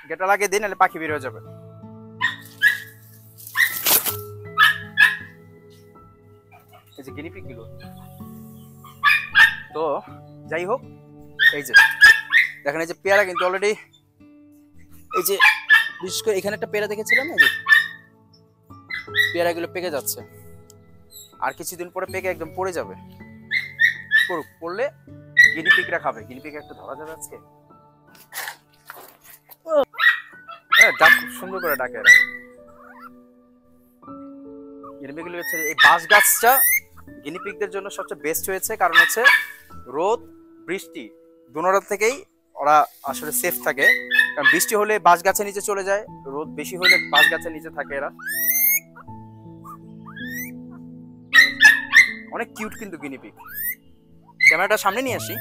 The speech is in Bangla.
গেটটা লাগিয়ে দিন, নাহলে পাখি বের হয়ে যাবে। এই যে গিনিপিগ গুলো। তো যাই হোক, এই যে দেখেন এই যে পেয়ারা কিন্তু অলরেডি, এই যে বিশেষ করে এখানে একটা পেয়ারা দেখেছিলাম, এই যে পেয়ারাগুলো পেকে যাচ্ছে, আর কিছুদিন পরে পেকে একদম পড়ে যাবে। পড়লে গিনিপিগরা খাবে। গিনিপিগ একটা ধরা যাবে আজকে। ডাক খুব সুন্দর করে ডাকে এরা। গিনিপিগগুলো হচ্ছে এই বাঁশ গাছটা গিনিপিগদের জন্য সবচেয়ে বেস্ট হয়েছে, কারণ হচ্ছে রোদ বৃষ্টি দুনোটা থেকেই ওরা আসলে সেফ থাকে। কারণ বৃষ্টি হলে বাঁশ গাছের নিচে চলে যায়, রোদ বেশি হলে বাঁশ গাছের নিচে থাকে এরা। অনেক কিউট কিন্তু গিনিপিগ। ক্যামেরাটা সামনে নিয়ে আসি।